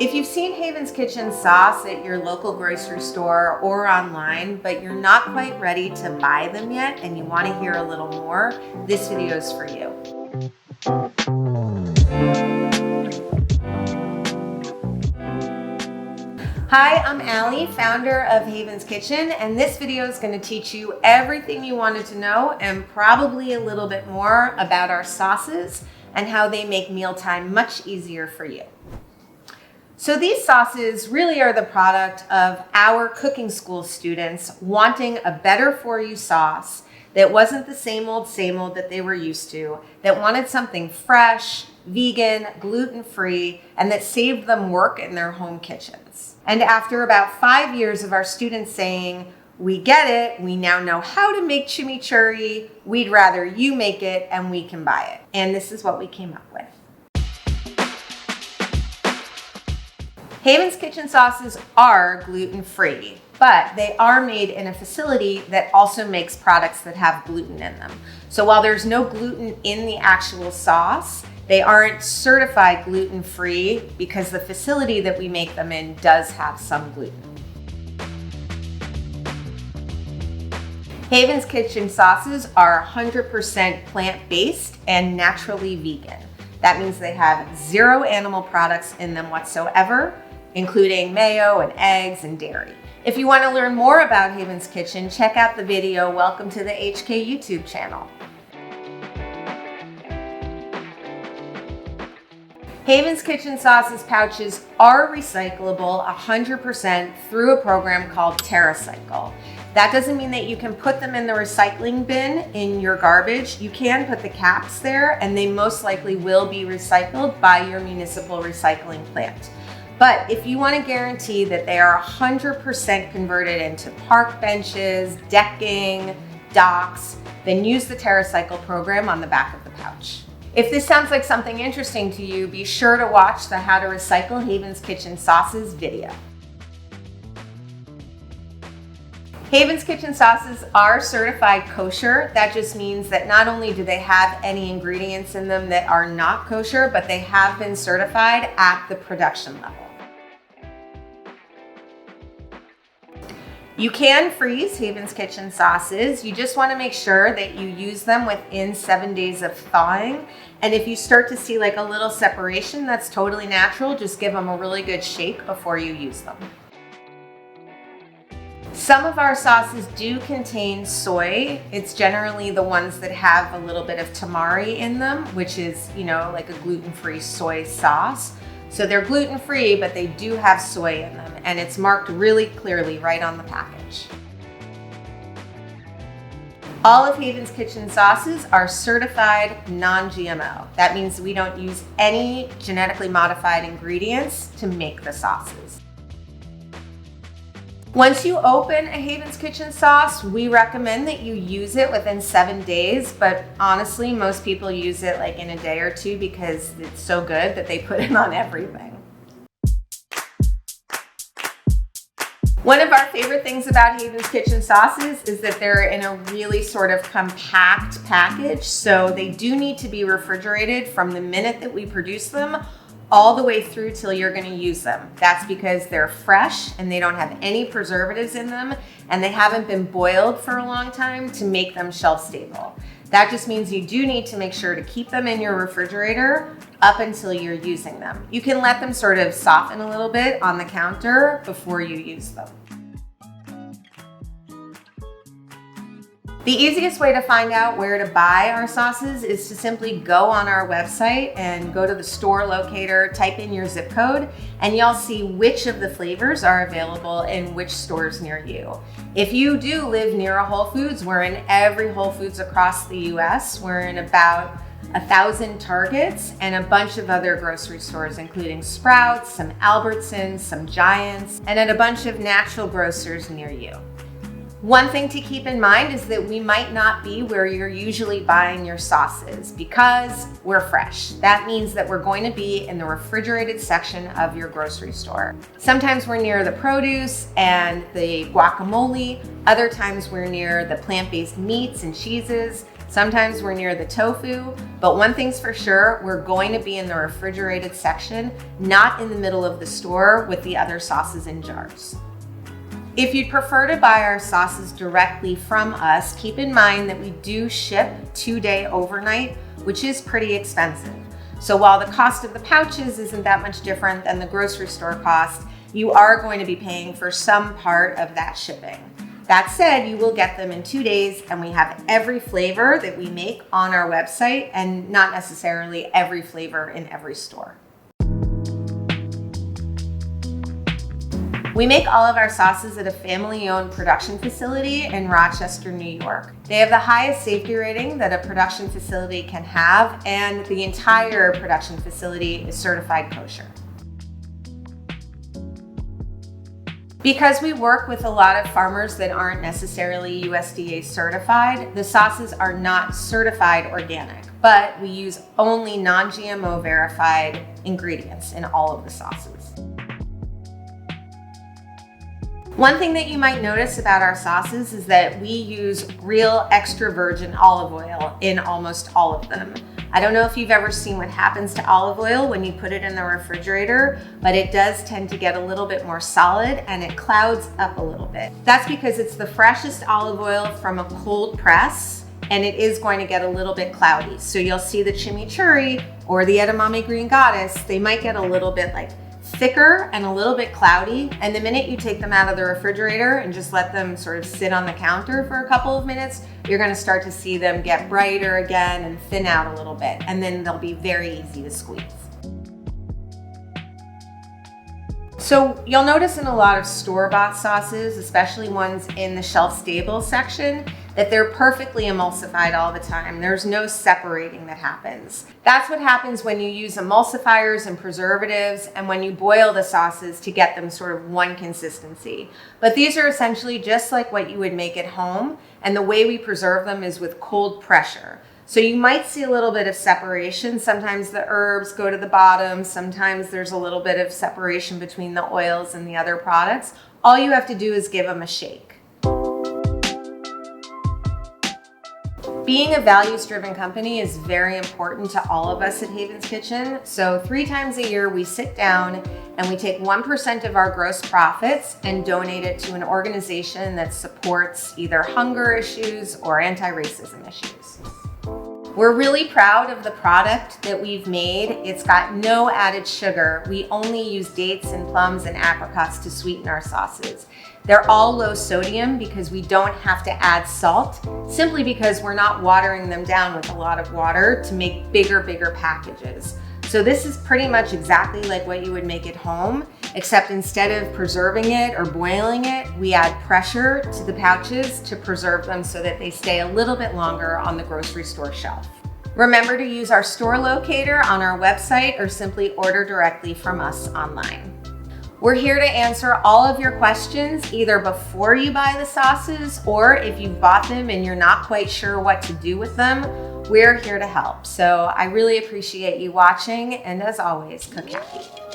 If you've seen Haven's Kitchen sauce at your local grocery store or online, but you're not quite ready to buy them yet and you want to hear a little more, this video is for you. Hi, I'm Allie, founder of Haven's Kitchen, and this video is going to teach you everything you wanted to know and probably a little bit more about our sauces and how they make mealtime much easier for you. So these sauces really are the product of our cooking school students wanting a better for you sauce that wasn't the same old that they were used to, that wanted something fresh, vegan, gluten-free, and that saved them work in their home kitchens. And after about 5 years of our students saying, "We get it, we now know how to make chimichurri, we'd rather you make it and we can buy it." And this is what we came up with. Haven's Kitchen sauces are gluten-free, but they are made in a facility that also makes products that have gluten in them. So while there's no gluten in the actual sauce, they aren't certified gluten-free because the facility that we make them in does have some gluten. Haven's Kitchen sauces are 100% plant-based and naturally vegan. That means they have 0 animal products in them whatsoever, including mayo and eggs and dairy. If you want to learn more about Haven's Kitchen, check out the video Welcome to the HK YouTube channel. Haven's Kitchen sauces pouches are recyclable 100% through a program called TerraCycle. That doesn't mean that you can put them in the recycling bin in your garbage. You can put the caps there and they most likely will be recycled by your municipal recycling plant. But if you want to guarantee that they are 100% converted into park benches, decking, docks, then use the TerraCycle program on the back of the pouch. If this sounds like something interesting to you, be sure to watch the How to Recycle Haven's Kitchen Sauces video. Haven's Kitchen sauces are certified kosher. That just means that not only do they have any ingredients in them that are not kosher, but they have been certified at the production level. You can freeze Haven's Kitchen sauces. You just want to make sure that you use them within 7 days of thawing. And if you start to see like a little separation, that's totally natural. Just give them a really good shake before you use them. Some of our sauces do contain soy. It's generally the ones that have a little bit of tamari in them, which is, like a gluten-free soy sauce. So they're gluten-free, but they do have soy in them, and it's marked really clearly right on the package. All of Haven's Kitchen sauces are certified non-GMO. That means we don't use any genetically modified ingredients to make the sauces. Once you open a Haven's Kitchen sauce, we recommend that you use it within 7 days, but honestly, most people use it like in a day or two because it's so good that they put it on everything. One of our favorite things about Haven's Kitchen sauces is that they're in a really sort of compact package, so they do need to be refrigerated from the minute that we produce them all the way through till you're going to use them. That's because they're fresh and they don't have any preservatives in them and they haven't been boiled for a long time to make them shelf stable. That just means you do need to make sure to keep them in your refrigerator up until you're using them. You can let them sort of soften a little bit on the counter before you use them. The easiest way to find out where to buy our sauces is to simply go on our website and go to the store locator, type in your zip code, and you'll see which of the flavors are available in which stores near you. If you do live near a Whole Foods, we're in every Whole Foods across the US. We're in about 1,000 Targets and a bunch of other grocery stores, including Sprouts, some Albertsons, some Giants, and at a bunch of natural grocers near you. One thing to keep in mind is that we might not be where you're usually buying your sauces because we're fresh. That means that we're going to be in the refrigerated section of your grocery store. Sometimes we're near the produce and the guacamole. Other times we're near the plant-based meats and cheeses. Sometimes we're near the tofu, but one thing's for sure, we're going to be in the refrigerated section, not in the middle of the store with the other sauces in jars. If you'd prefer to buy our sauces directly from us, keep in mind that we do ship 2-day overnight, which is pretty expensive. So while the cost of the pouches isn't that much different than the grocery store cost, you are going to be paying for some part of that shipping. That said, you will get them in 2 days, and we have every flavor that we make on our website and not necessarily every flavor in every store. We make all of our sauces at a family-owned production facility in Rochester, New York. They have the highest safety rating that a production facility can have, and the entire production facility is certified kosher. Because we work with a lot of farmers that aren't necessarily USDA certified, the sauces are not certified organic, but we use only non-GMO verified ingredients in all of the sauces. One thing that you might notice about our sauces is that we use real extra virgin olive oil in almost all of them. I don't know if you've ever seen what happens to olive oil when you put it in the refrigerator, but it does tend to get a little bit more solid and it clouds up a little bit. That's because it's the freshest olive oil from a cold press, and it is going to get a little bit cloudy. So you'll see the chimichurri or the edamame green goddess, they might get a little bit like thicker and a little bit cloudy, and the minute you take them out of the refrigerator and just let them sort of sit on the counter for a couple of minutes, you're going to start to see them get brighter again and thin out a little bit, and then they'll be very easy to squeeze. So you'll notice in a lot of store-bought sauces, especially ones in the shelf-stable section, that they're perfectly emulsified all the time. There's no separating that happens. That's what happens when you use emulsifiers and preservatives and when you boil the sauces to get them sort of one consistency. But these are essentially just like what you would make at home, and the way we preserve them is with cold pressure. So you might see a little bit of separation. Sometimes the herbs go to the bottom. Sometimes there's a little bit of separation between the oils and the other products. All you have to do is give them a shake. Being a values-driven company is very important to all of us at Haven's Kitchen. So 3 times a year we sit down and we take 1% of our gross profits and donate it to an organization that supports either hunger issues or anti-racism issues. We're really proud of the product that we've made. It's got no added sugar. We only use dates and plums and apricots to sweeten our sauces. They're all low sodium because we don't have to add salt, simply because we're not watering them down with a lot of water to make bigger packages. So this is pretty much exactly like what you would make at home, except instead of preserving it or boiling it, we add pressure to the pouches to preserve them so that they stay a little bit longer on the grocery store shelf. Remember to use our store locator on our website or simply order directly from us online. We're here to answer all of your questions, either before you buy the sauces or if you've bought them and you're not quite sure what to do with them, we're here to help. So I really appreciate you watching, and as always, cook happy.